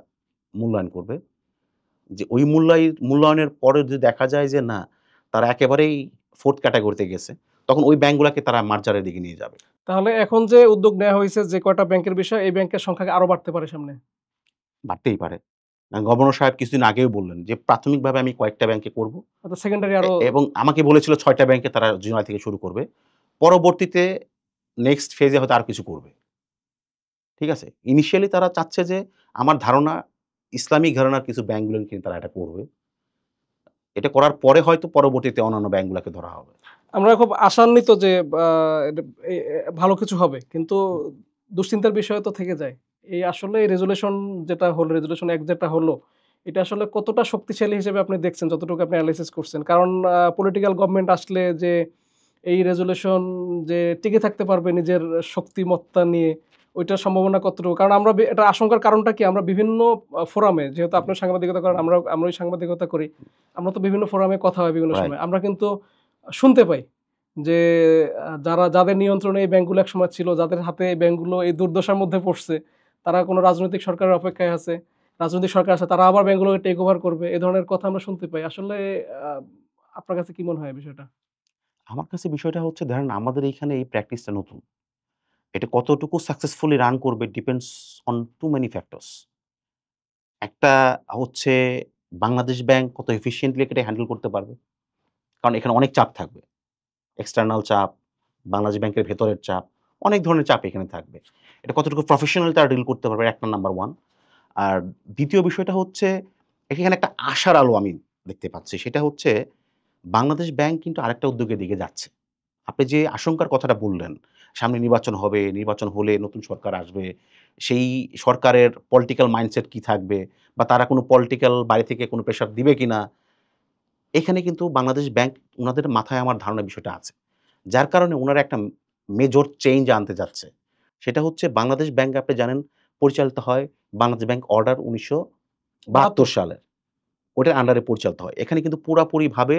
মূল্যায়ন করবে। যে ওই মূল্যায়নের পরে যদি দেখা যায় যে না, তারা একেবারেই 4th ক্যাটেগরিতে গেছে, তখন ওই ব্যাংকগুলাকে তারা মার্জারের দিকে নিয়ে যাবে। তাহলে এখন যে উদ্যোগ নেয়া হইছে যে কয়টা ব্যাংকের বিষয়, এই ব্যাংকের সংখ্যা আরো বাড়তে পারে সামনে। বাড়তেই পারে। গভর্নর সাহেব কিছুদিন আগেও বললেন যে, "প্রাথমিকভাবে আমি কয়েকটা ব্যাংকে করব।" অর্থাৎ সেকেন্ডারি আরো এবং আমাকে বলেছিল ৬ টা ব্যাংকে তারা জুলাই থেকে শুরু করবে। পরবর্তীতে নেক্সট ফেজে হয়তো আরো কিছু করবে। ঠিক আছে? ইনিশিয়ালি তারা চাচ্ছে যে, আমার ধারণা ইসলামিক ঘরানার কিছু ব্যাংকগুলোকে তারা এটা করবে। এটা করার পরে হয়তো পরবর্তীতে অন্যান্য ব্যাংকগুলাকে ধরা হবে। আমরা খুব আশান্বিত যে আ এটা ভালো কিছু হবে। কিন্তু দুশ্চিন্তার বিষয় তো থেকে যায়। এই আসলে এই রেজুলেশন যেটা হলো, রেজুলেশন অ্যাক্ট যেটা হলো, এটা আসলে কতটা শক্তিশালী হিসেবে আপনি দেখছেন, যতটুকু আপনি এনালাইসিস করছেন? কারণ পলিটিক্যাল গভর্নমেন্ট আসলে যে এই রেজুলেশন যে টিকে থাকতে পারবে নিজের শক্তিমত্তা নিয়ে, ওইটার সম্ভাবনা কতটুকু? কারণ আমরা এটার আশঙ্কার কারণটা কি? আমরা বিভিন্ন ফোরামে, যেহেতু আপনিও সাংবাদিকতা করেন, আমরাও সাংবাদিকতা করি। আমরা তো বিভিন্ন ফোরামে কথা হয় বিভিন্ন রাইট। সময়। আমরা কিন্তু শুনতে পাই যে যাদের নিয়ন্ত্রণে এই ব্যাংকগুলো একসময় ছিল, যাদের হাতে এই ব্যাংকগুলো এই দুর্দশার মধ্যে পড়ছে, তারা কোনো রাজনৈতিক সরকারের অপেক্ষায় আছে। রাজনৈতিক সরকার আছে, তারা আবার ব্যাংকগুলোকে টেক ওভার করবে। এ ধরনের কথা আমরা শুনতে পাই। আসলে আ আপনার কাছে কি মনে হয় বিষয়টা? আমার কাছে বিষয়টা হচ্ছে, ধরেন আমাদের এইখানে এই প্র্যাকটিসটা নতুন। এটা কতটুকু সাকসেসফুলি রান করবে depends on too many factors. একটা হচ্ছে বাংলাদেশ ব্যাংক কত এফিশিয়েন্টলি এটা হ্যান্ডেল করতে পারবে? কারণ এখানে অনেক চাপ থাকবে। এক্সটার্নাল চাপ, বাংলাদেশ ব্যাংকের ভেতরের চাপ, অনেক ধরনের চাপ এখানে থাকবে। এটা কতটুকু প্রফেশনাল তারা ডিল করতে পারবে একটা নাম্বার 1। আর দ্বিতীয় বিষয়টা হচ্ছে এখানে একটা আশার আলো আমি দেখতে পাচ্ছি। সেটা হচ্ছে বাংলাদেশ ব্যাংক কিন্তু আরেকটা উদ্যোগের দিকে যাচ্ছে। আপনি যে আশঙ্কার কথাটা বললেন, সামনে নির্বাচন হবে, নির্বাচন হলে নতুন সরকার আসবে। সেই সরকারের পলিটিক্যাল মাইন্ডসেট কি থাকবে বা তারা কোনো পলিটিক্যাল বাইরে থেকে কোনো প্রেশার দিবে কিনা? এখানে কিন্তু বাংলাদেশ ব্যাংক উনাদের মাথায় আমার ধারণা বিষয়টা আছে। যার কারণে উনারা একটা মেজর চেঞ্জ আনতে যাচ্ছে। সেটা হচ্ছে বাংলাদেশ ব্যাংক আপনি জানেন পরিচালিত হয় বাংলাদেশ ব্যাংক অর্ডার ১৯৭২ ৭২ সালের। ওটার আন্ডারে পরিচালিত হয়। এখানে কিন্তু পুরাপুরিভাবে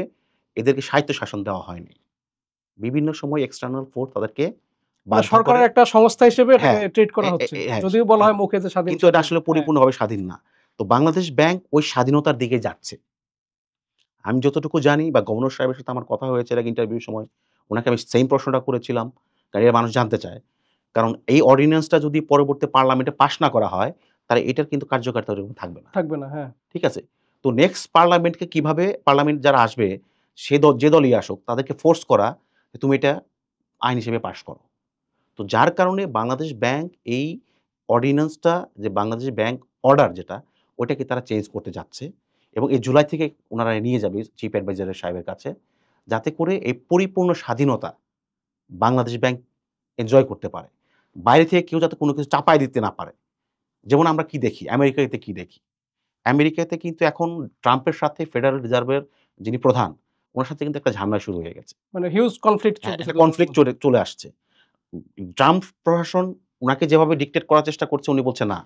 এদেরকে স্বায়ত্তশাসন দেওয়া হয়নি। বিভিন্ন সময় এক্সটার্নাল ফোর্স তাদেরকে মানে বাধ্য করে সরকারের একটা সংস্থা হিসেবে এটাকে হ্যাঁ, ট্রিট করা এ এ হচ্ছে। এ হ্যাঁ, যদিও বলা আ হয় মুখে যে স্বাধীন, কিন্তু এটা স্বাধীন। আসলে হ্যাঁ, পরিপূর্ণভাবে স্বাধীন না। তো বাংলাদেশ ব্যাংক ওই স্বাধীনতার দিকে যাচ্ছে। আমি যতটুকু জানি বা গভর্নর সাহেবের সাথে আমার কথা হয়েছে এর আগে ইন্টারভিউর সময়, উনাকে আমি সেইম প্রশ্নটা করেছিলাম। কারণ এর মানুষ জানতে চায়। কারণ এই অর্ডিন্যান্সটা যদি পরবর্তী পার্লামেন্টে পাস না করা হয়, তাহলে এটার কিন্তু কার্যকারিতা ওরকম থাকবে না। থাকবে না। হ্যাঁ। ঠিক আছে? তো নেক্সট পার্লামেন্টকে কিভাবে পার্লামেন্ট যারা আসবে, সে যে দলই আসুক, তাদেরকে ফোর্স করা যে তুমি এটা আইন হিসেবে পাস করো। তো যার কারণে বাংলাদেশ ব্যাংক এই অর্ডিন্যান্সটা যে বাংলাদেশ ব্যাংক অর্ডার যেটা, ওইটাকে তারা চেঞ্জ করতে যাচ্ছে এবং এই জুলাই থেকে উনারা নিয়ে যাবে চিফ অ্যাডভাইজার সাহেবের কাছে। যাতে করে এই পরিপূর্ণ স্বাধীনতা বাংলাদেশ ব্যাংক এনজয় করতে পারে। বাইরে থেকে কেউ যাতে কোনো কিছু চাপায় দিতে না পারে। যেমন আমরা কি দেখি? আমেরিকাতে কি দেখি? আমেরিকাতে কিন্তু এখন ট্রাম্পের সাথে ফেডারেল রিজার্ভের যিনি প্রধান, উনার সাথে কিন্তু একটা ঝামেলা শুরু হয়ে গেছে। মানে হিউজ কনফ্লিক্ট হ্যাঁ, চলতেছে একটা দুজনের কনফ্লিক্ট মধ্যে। চলে আসছে। ট্রাম্প প্রশাসন উনাকে যেভাবে ডিক্টেট করার চেষ্টা করছে উনি বলছে, "না,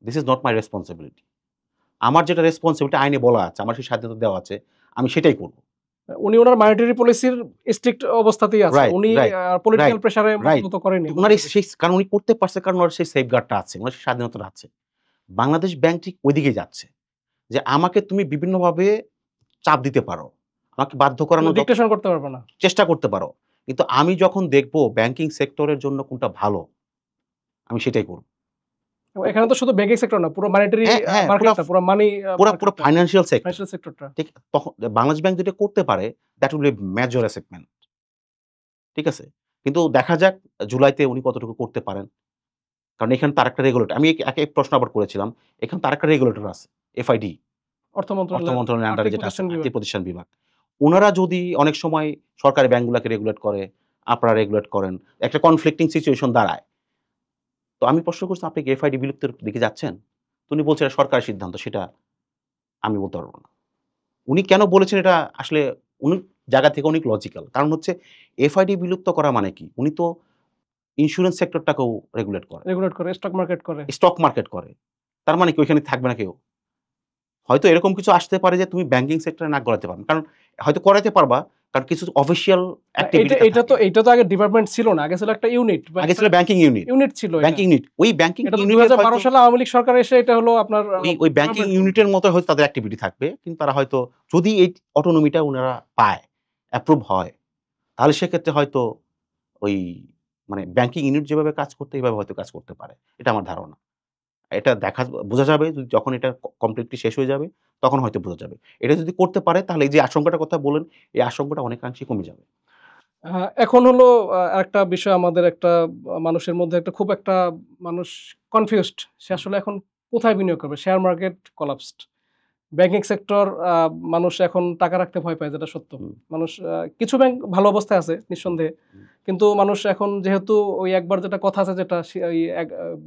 this is not my responsibility. আমার যেটা রেসপনসিবিলিটি আইনে বলা আছে, আমার সেই স্বাধীনতা দেওয়া আছে, আমি সেটাই করব।" উনি উনার মনিটারি পলিসির স্ট্রিক্ট অবস্থাতেই আছে। রাইট, উনি রাইট, পলিটিক্যাল রাইট, প্রেশারে রাইট। মতো করেনি উনার আমাদের দেশে। সেই কারণ উনি করতে পারছে কারণ উনার সেই সেফগার্ডটা আছে, উনার সেই স্বাধীনতাটা আছে। বাংলাদেশ ব্যাংক ঠিক ওইদিকে যাচ্ছে। যে আমাকে তুমি বিভিন্নভাবে চাপ দিতে পারো। আমাকে বাধ্য মানে করানোর ডিক্টেশন করতে পারবে না। চেষ্টা করতে পারো। কিন্তু আমি যখন দেখব ব্যাংকিং সেক্টরের জন্য কোনটা ভালো, আমি সেটাই করব। এবং এখানে তো শুধু ব্যাংকিং সেক্টর না, পুরো মনিটারি হ্যাঁ, হ্যাঁ, মার্কেটটা, পুরো মানি পুরা মার্কেটটা, ফাইন্যান্সিয়াল সেক্টর। ফাইন্যান্সিয়াল সেক্টরটা। ঠিক তখন বাংলাদেশ ব্যাংক যেটা করতে পারে that will be major achievement. ঠিক আছে? কিন্তু দেখা যাক জুলাইতে উনি কতটুকু করতে পারেন। কারণ এখানে তার একটা রেগুলেটর আমি একে প্রশ্ন আবার করেছিলাম। এখানে তার একটা রেগুলেটর আছে। এফআইডি অর্থ অর্থ মন্ত্রণালয়ের মন্ত্রণালয়ের আন্ডারে আর্থিক যেটা আছে প্রতিষ্ঠান বিভাগ। আর্থিক প্রতিষ্ঠান বিভাগ। উনারা যদি অনেক সময় সরকারি ব্যাংকগুলাকে রেগুলেট করে, আপনারা রেগুলেট করেন। একটা কনফ্লিক্টিং সিচুয়েশন দাঁড়ায়। তো আমি প্রশ্ন করছি, "আপনি কি এফআইডি বিলুপ্তির দিকে যাচ্ছেন?" তো উনি বলছেন, "এটা সরকারের সিদ্ধান্ত, সেটা আমি বলতে পারব না।" উনি কেন বলেছেন এটা আসলে উনি জায়গা থেকে অনেক লজিক্যাল। কারণ হচ্ছে এফআইডি বিলুপ্ত করা মানে কি? উনি তো ইন্সুরেন্স সেক্টরটাকেও রেগুলেট করেন। রেগুলেট করে, স্টক মার্কেট করে। স্টক মার্কেট করে। তার মানে কি ওইখানে থাকবে না কেউ? হয়তো এরকম কিছু আসতে পারে যে তুমি ব্যাংকিং সেক্টরে নাক গলাতে পারবে। কারণ হয়তো করাইতে পারবা। কারণ কিছু অফিসিয়াল না, এইটা অ্যাক্টিভিটিতে এইটা তো থাকে। এইটা তো আগে ডিপার্টমেন্ট ছিল না। আগে ছিল একটা ইউনিট বা আগে একটা ছিল ব্যাংকিং ইউনিট। ইউনিট ছিল এটা। Banking unit. ওই ব্যাংকিং এটা তো ইউনিটের ২০১২ হয়তো সালে আওয়ামী লীগ সরকার এসে এটা হলো আপনার ওই ব্যাংকিং ডিপার্টমেন্ট করল। ইউনিটের মতো হয়তো তাদের অ্যাক্টিভিটি থাকবে। কিন্তু তারা হয়তো যদি এই অটোনমিটা উনারা পায়, অ্যাপ্রুভ হয়, তাহলে সেক্ষেত্রে হয়তো ওই মানে ব্যাংকিং ইউনিট যেভাবে কাজ করতো এভাবে হয়তো কাজ করতে পারে। এটা আমার ধারণা। এটা বোঝা যাবে যখন এটা কমপ্লিটলি শেষ হয়ে যাবে, তখন হয়তো বোঝা যাবে। এটা যদি করতে পারে তাহলে এই যে আশঙ্কাটার কথা বললেন, এই আশঙ্কাটা অনেকাংশেই কমে যাবে। আ এখন হলো আরেকটা বিষয় আমাদের একটা মানুষের মধ্যে একটা খুব একটা মানুষ কনফিউজড। সে হুম, আসলে এখন কোথায় বিনিয়োগ করবে? Share market collapsed. Banking sector মানুষ এখন টাকা রাখতে ভয় পায়, যেটা সত্য। হুম, মানুষ কিছু ব্যাংক ভালো অবস্থায় আছে হুম, নিঃসন্দেহে। হুম। কিন্তু মানুষ এখন যেহেতু ওই একবার যেটা কথা আছে, যেটা ওই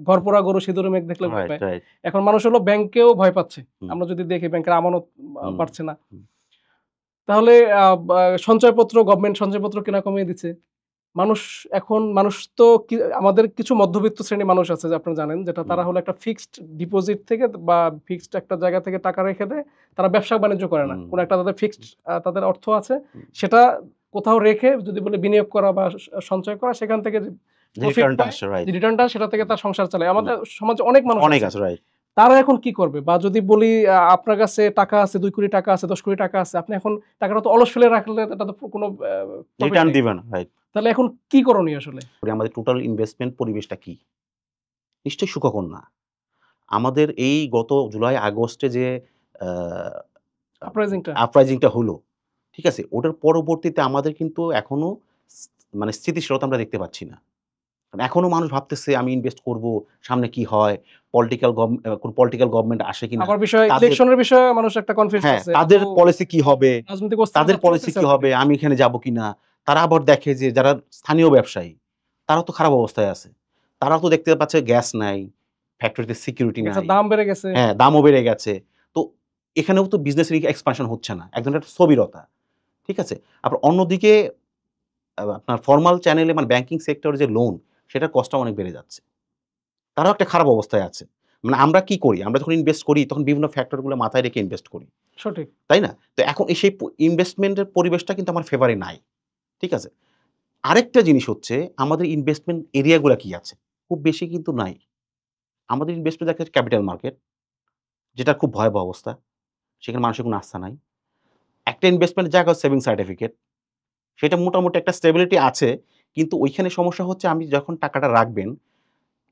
ঘরপোড়া গরু সিঁদুরে মেঘ দেখলে ভয় রাইট, পায়। রাইট। এখন মানুষ হলো ব্যাংকেও ভয় পাচ্ছে। হুম, আমরা যদি দেখি ব্যাংকের আমানত হুম, বাড়ছে না। হুম, তাহলে বা সঞ্চয়পত্র, গভর্নমেন্ট সঞ্চয়পত্র কেনা কমিয়ে দিচ্ছে। মানুষ এখন মানুষ তো আমাদের কিছু মধ্যবিত্ত শ্রেণীর মানুষ আছে যে আপনারা জানেন, যেটা হুম, তারা হলো একটা ফিক্সড ডিপোজিট থেকে বা ফিক্সড একটা জায়গা থেকে টাকা রেখে দেয়। তারা ব্যবসা-বাণিজ্য করে না। হুম, কোন একটা তাদের ফিক্সড তাদের অর্থ আছে। হুম। সেটা কোথাও রেখে যদি বলে বিনিয়োগ করা বা সঞ্চয় করা, সেখান থেকে যে যে প্রফিট রিটার্নটা পায়, আসছে যে রাইট। রিটার্নটা সেটা থেকে তার সংসার চালায়। হুম। আমাদের সমাজে অনেক মানুষ অনেক আছে। আছে রাইট। তারা এখন কি করবে? বা যদি বলি আপনার কাছে টাকা আছে, ২ কোটি টাকা আছে, ১০ কোটি টাকা আছে। আপনি এখন টাকাটা তো অলস ফেলে রাখলে এটা তো কোনো প্রফিট রিটার্ন নাই। দিবে না রাইট। তাহলে এখন কি করণীয় আসলে? আমাদের টোটাল ইনভেস্টমেন্ট পরিবেশটা কি? নিশ্চয়ই সুখকর না। আমাদের এই গত জুলাই আগস্টে যে আ আপরাইজিংটা আপরাইজিংটা হলো। ঠিক আছে? ওটার পরবর্তীতে আমাদের কিন্তু এখনো মানে স্থিতিশীলতা আমরা দেখতে পাচ্ছি না। কারণ এখনো মানুষ ভাবতেছে আমি ইনভেস্ট করব, সামনে কি হয়? কোন পলিটিক্যাল গভর্নমেন্ট আসে কিনা? আবার বিষয় তাদের ইলেকশনের বিষয়ে মানুষ একটা কনফিউজ হ্যাঁ, আছে। এত তাদের পলিসি কি হবে? রাজনৈতিক তাদের অস্থিরতা পলিসি চলতেছে কি হবে? অলরেডি। আমি এখানে যাবো কিনা? তারা আবার দেখে যে যারা স্থানীয় ব্যবসায়ী, তারাও তো খারাপ অবস্থায় আছে। তারাও তো দেখতে পাচ্ছে গ্যাস নাই, ফ্যাক্টরিতে সিকিউরিটি গ্যাসের নাই। দাম বেড়ে গেছে। হ্যাঁ, দামও বেড়ে গেছে। তো এখানেও তো বিজনেসের এক্সপানশন হচ্ছে না। এক ধরনের একটা স্থবিরতা। ঠিক আছে? আবার অন্যদিকে আপনার ফরমাল চ্যানেলে মানে ব্যাংকিং সেক্টরে যে লোন, সেটার কস্টটাও অনেক বেড়ে যাচ্ছে। তারাও একটা খারাপ অবস্থায় আছে। মানে আমরা কি করি? আমরা যখন ইনভেস্ট করি তখন বিভিন্ন ফ্যাক্টর গুলো মাথায় রেখে ইনভেস্ট করি। সঠিক। তাই না? তো এখন সেই ইনভেস্টমেন্টের পরিবেশটা কিন্তু আমার ফেভারে নাই। ঠিক আছে? আরেকটা জিনিস হচ্ছে আমাদের ইনভেস্টমেন্ট এরিয়া গুলা কি আছে? খুব বেশি কিন্তু নাই। আমাদের ইনভেস্টমেন্ট দেখা যাচ্ছে ক্যাপিটাল মার্কেট, যেটা খুব ভয়াবহ অবস্থা। সেখানে মানুষের কোনো আস্থা নাই। একটা ইনভেস্টমেন্টের জায়গা হচ্ছে সেভিংস সার্টিফিকেট। সেটা মোটামুটি একটা স্টেবিলিটি আছে। কিন্তু ওইখানে সমস্যা হচ্ছে আমি যখন টাকাটা রাখবেন,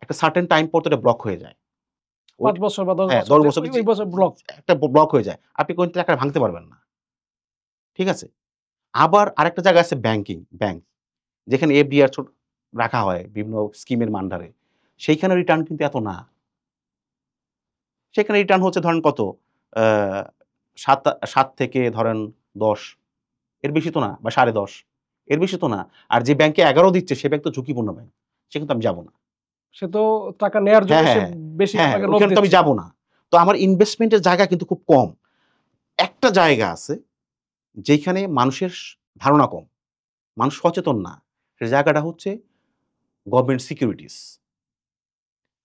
একটা সার্টেন টাইম পর তো এটা ব্লক হয়ে যায়। ওই ৫ বছর বা ১০ হ্যাঁ, বছর ১০ যে বছর ওই বছর ব্লক। একটা ব্লক হয়ে যায়। আপনি কোন টাকা ভাঙতে পারবেন না। ঠিক আছে? আবার আরেকটা জায়গা আছে ব্যাংক। যেখানে এফডিআর রাখা হয় বিভিন্ন স্কিমের আন্ডারে। সেইখানে রিটার্ন কিন্তু এত না। সেখানে রিটার্ন হচ্ছে ধরেন কত? আ ৭ থেকে ধরেন ১০ এর বেশি তো না বা ১০.৫ এর বেশি তো না। আর যে ব্যাংকে ১১ দিচ্ছে সে ব্যাংক তো ঝুঁকিপূর্ণ ব্যাংক। সেখানে তো আমি যাব না। সে তো টাকা নেয়ার জন্য হ্যাঁ, হ্যাঁ, সে হ্যাঁ। বেশি হ্যাঁ, আপনাকে লোভ ওখানে তো আমি দিচ্ছে। যাব না। তো আমার ইনভেস্টমেন্ট এর জায়গা কিন্তু খুব কম। একটা জায়গা আছে যেখানে মানুষের ধারণা কম। মানুষ সচেতন না। সে জায়গাটা হচ্ছে government securities,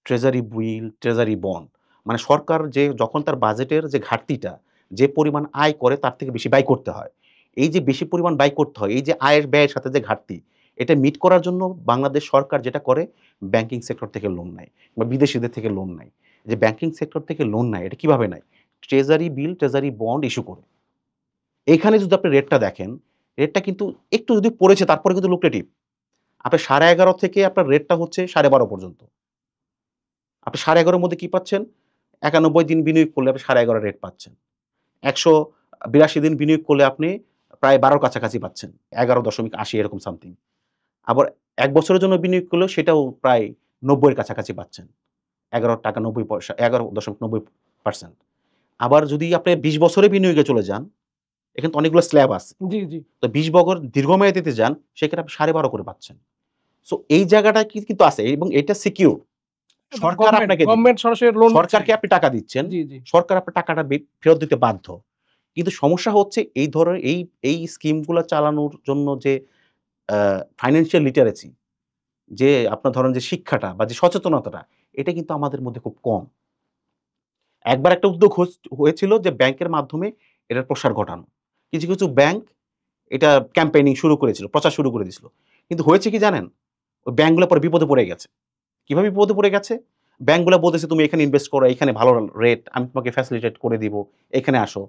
treasury bill, treasury bond. মানে সরকার যে যখন তার বাজেটের যে ঘাটতিটা, যে পরিমাণ আয় করে তার থেকে বেশি ব্যয় করতে হয়। এই যে বেশি পরিমাণ ব্যয় করতে হয়, এই যে আয়ের ব্যয়ের সাথে যে ঘাটতি, এটা মিট করার জন্য বাংলাদেশ সরকার যেটা করে ব্যাংকিং সেক্টর থেকে লোন নেয় বা বিদেশীদের থেকে লোন নেয়। যে ব্যাংকিং সেক্টর থেকে লোন নেয় এটা কিভাবে নেয়? Treasury bill, treasury bond issue করে। এইখানে যদি আপনি রেটটা দেখেন, রেটটা কিন্তু একটু যদি পড়েছে তারপরে কিন্তু লুক্রেটিভ। আপনার 11.5 থেকে আপনার রেটটা হচ্ছে 12.5 পর্যন্ত। আপনি 11.5 র মধ্যে কি পাচ্ছেন? ৯১ দিন বিনিয়োগ করলে আপনি 11.5 রেট পাচ্ছেন। ১৮২ দিন বিনিয়োগ করলে আপনি প্রায় ১২ র কাছাকাছি পাচ্ছেন। ১১.৮০ এরকম সামথিং। আবার ১ বছরের জন্য বিনিয়োগ করলেও সেটাও প্রায় ৯০ এর কাছাকাছি পাচ্ছেন। ৳১১.৯০ ১১.৯০%। আবার যদি আপনি ২০ বছরে বিনিয়োগে চলে যান, এখানে তো অনেকগুলো স্ল্যাব আছে। জি, জি। তো ২০ বছর দীর্ঘমেয়াদীতে যান, সেখানে আপনি ১২.৫ করে পাচ্ছেন। সো এই জায়গাটা কিন্তু আছে এবং এটা সিকিউর। এটা তো সরকার আপনাকে দিবে। গভর্নমেন্ট সরাসরি লোন দিচ্ছে। সরকারকে আপনি টাকা দিচ্ছেন। জি, জি। সরকার আপনার টাকাটা ফেরত দিতে বাধ্য। কিন্তু সমস্যা হচ্ছে এই ধরনের এই স্কিমগুলা চালানোর জন্য যে আ ফাইন্যান্সিয়াল লিটারেসি যে আপনার ধরেন যে শিক্ষাটা বা যে সচেতনতাটা, এটা কিন্তু আমাদের মধ্যে খুব কম। একবার একটা উদ্যোগ হয়েছিল যে ব্যাংকের মাধ্যমে এটার প্রসার ঘটানো। কিছু ব্যাংক এটা ক্যাম্পেইনিং শুরু করেছিল, প্রচার শুরু করে দিছিল। কিন্তু হয়েছে কি জানেন? ওই ব্যাংকগুলা পরে বিপদে পড়ে গেছে। কিভাবে বিপদে পড়ে গেছে? ব্যাংকগুলা বলতেছে, "তুমি এখানে ইনভেস্ট করো, এখানে ভালো রেট, আমি তোমাকে ফ্যাসিলিটেট করে দিব, এখানে আসো।"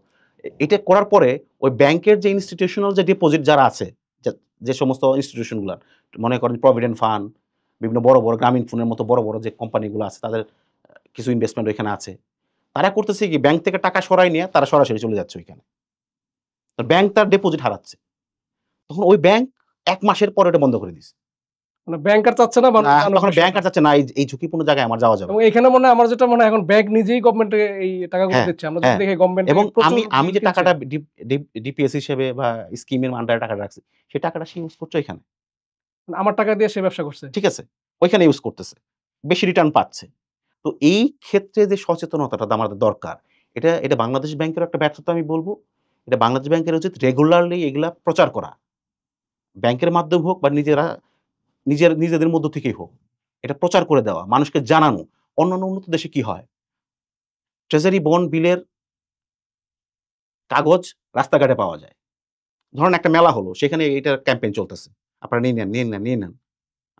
এটা করার পরে ওই ব্যাংকের যে ইনস্টিটিউশনাল যে ডিপোজিট যারা আছে, যে যে সমস্ত ইনস্টিটিউশন গুলা, মনে করেন প্রভিডেন্ট ফান্ড, বিভিন্ন বড় গ্রামীণ ফোনের মতো বড় যে কোম্পানিগুলো আছে তাদের কিছু ইনভেস্টমেন্ট ওইখানে আছে। তারা করতেছে কি ব্যাংক থেকে টাকা সরায় নিয়ে তারা সরাসরি চলে যাচ্ছে ওইখানে। তো ব্যাংক তার ডিপোজিট হারাচ্ছে। তখন ওই ব্যাংক ১ মাসের পরে ওটা বন্ধ করে দিছে। মানে ব্যাংক আর চাচ্ছে না মানুষ জানুক তখন ব্যাংক বিষয়টা। আর চাচ্ছে না এই ঝুঁকিপূর্ণ জায়গায় আমার যাওয়া যাবে এবং না। এখানে মনে হয় আমার যেটা মনে হয় এখন ব্যাংক নিজেই গভর্নমেন্টকে এই টাকাগুলো হ্যাঁ, দিচ্ছে। আমরা যদি হ্যাঁ। দেখি গভর্নমেন্ট এবং থেকে প্রচুর আমি বিল যে কিনছে। টাকাটা ডিপিএস হিসেবে বা স্কিমের আন্ডারে টাকাটা রাখছি, সেই টাকাটা সে ইউজ করছে এখানে। আমার টাকা দিয়ে সে ব্যবসা করছে। ঠিক আছে? ওইখানে ইউজ করতেছে। বেশি রিটার্ন পাচ্ছে। তো এই ক্ষেত্রে যে সচেতনতাটা আমাদের দরকার, এটা বাংলাদেশ ব্যাংকেরও একটা ব্যর্থতা আমি বলব। এটা বাংলাদেশ ব্যাংকের উচিত রেগুলারলি এগুলা প্রচার করা। ব্যাংকের মাধ্যমে হোক বা নিজেদের মধ্য থেকেই হোক। এটা প্রচার করে দেওয়া, মানুষকে জানানো। অন্যান্য উন্নত দেশে কি হয়? ট্রেজারি বন্ড বিলের কাগজ রাস্তাঘাটে পাওয়া যায়। ধরেন একটা মেলা হলো, সেখানে এটার ক্যাম্পেইন চলতেছে। আপনারা নিয়ে নেন।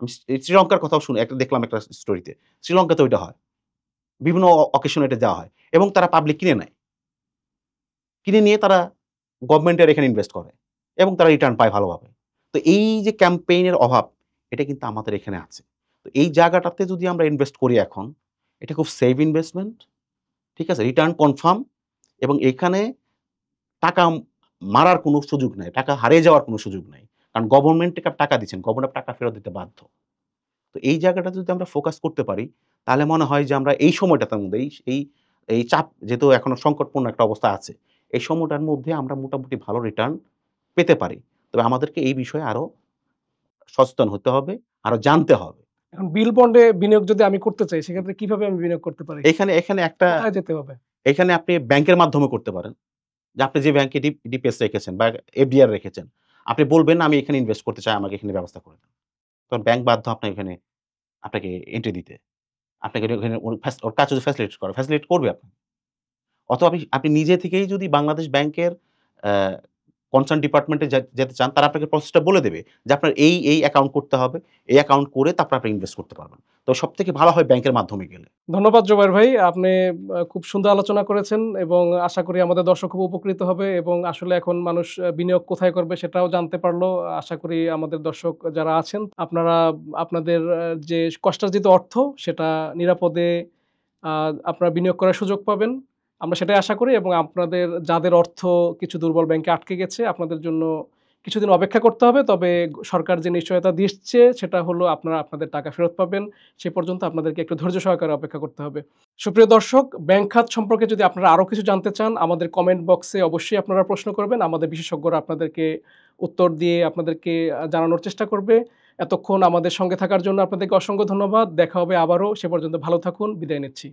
আমি শ্রীলঙ্কার কথাও একটা দেখলাম একটা স্টোরিতে। শ্রীলঙ্কাতেও এটা হয়। বিভিন্ন অকেশন এ এটা দেওয়া হয় এবং তারা পাবলিক কিনে নেয়। কিনে নিয়ে তারা গভর্নমেন্টের এখানে ইনভেস্ট করে এবং তারা রিটার্ন পায় ভালোভাবে। তো এই যে ক্যাম্পেইন এর অভাব, এটা কিন্তু আমাদের এখানে আছে। তো এই জায়গাটাতে যদি আমরা ইনভেস্ট করি এখন, এটা খুব সেফ ইনভেস্টমেন্ট, ঠিক আছে? রিটার্ন কনফার্ম এবং এখানে টাকা মারার কোনো সুযোগ নাই, টাকা হারিয়ে যাওয়ার কোনো সুযোগ নাই। কারণ গভর্নমেন্টকে টাকা দিচ্ছেন, গভর্নমেন্ট টাকা ফেরত দিতে বাধ্য। তো এই জায়গাটাতে যদি আমরা ফোকাস করতে পারি, তাহলে মনে হয় যে আমরা এই সময়টার মধ্যে এই এই চাপ যেহেতু এখনো সংকটপূর্ণ একটা অবস্থা আছে, এই সময়টার মধ্যে আমরা মোটামুটি ভালো রিটার্ন পেতে পারি। তবে আমাদেরকে এই বিষয়ে আরো সচেতন হতে হবে, আরো জানতে হবে। এখন বিল বন্ডে বিনিয়োগ যদি আমি করতে চাই, সেক্ষেত্রে কিভাবে আমি বিনিয়োগ করতে পারি? এখানে এখানে একটা কোথায় যেতে হবে? এখানে আপনি ব্যাংকের মাধ্যমে করতে পারেন। যে আপনি যে ব্যাংকে ডিপিএস রেখেছেন বা এফডিআর রেখেছেন, আপনি বলবেন, "আমি এখানে ইনভেস্ট করতে চাই, আমাকে এখানে ব্যবস্থা করে দেন।" তখন ব্যাংক বাধ্য আপনাকে এন্ট্রি দিতে। আপনাকে ওখানে ওর কাজ হচ্ছে ফ্যাসিলিটেট করবে আপনাকে। অথবা আপনি নিজে থেকেই যদি বাংলাদেশ ব্যাংকের অ্যা কনসার্ন ডিপার্টমেন্টে যেতে চান, তারা আপনাকে প্রসেসটা বলে দেবে যে আপনার এই অ্যাকাউন্ট করতে হবে। এই অ্যাকাউন্ট করে তারপর আপনি ইনভেস্ট করতে পারবেন। তো সবথেকে ভালো হয় ব্যাংকের মাধ্যমে গেলে। ধন্যবাদ জুবায়ের ভাই। আপনি খুব সুন্দর আলোচনা করেছেন এবং আশা করি আমাদের দর্শক খুব উপকৃত হবে এবং আসলে এখন মানুষ বিনিয়োগ কোথায় করবে সেটাও জানতে পারলো। আশা করি আমাদের দর্শক যারা আছেন আপনারা আপনাদের যে কষ্টার্জিত অর্থ সেটা নিরাপদে আ আপনারা বিনিয়োগ করার সুযোগ পাবেন। আমরা সেটাই আশা করি এবং আপনাদের যাদের অর্থ কিছু দুর্বল ব্যাংকে আটকে গেছে আপনাদের জন্য কিছুদিন অপেক্ষা করতে হবে। তবে সরকার যে নিশ্চয়তা দিচ্ছে সেটা হলো আপনারা আপনাদের টাকা ফেরত পাবেন। সে পর্যন্ত আপনাদেরকে একটু ধৈর্য সহকারে অপেক্ষা করতে হবে। সুপ্রিয় দর্শক, ব্যাংক খাত সম্পর্কে যদি আপনারা আরো কিছু জানতে চান, আমাদের কমেন্ট বক্সে অবশ্যই আপনারা প্রশ্ন করবেন। আমাদের বিশেষজ্ঞরা আপনাদেরকে উত্তর দিয়ে আপনাদেরকে জানানোর চেষ্টা করবে। এতক্ষণ আমাদের সঙ্গে থাকার জন্য আপনাদেরকে অসংখ্য ধন্যবাদ। দেখা হবে আবারও। সে পর্যন্ত ভালো থাকুন। বিদায় নিচ্ছি।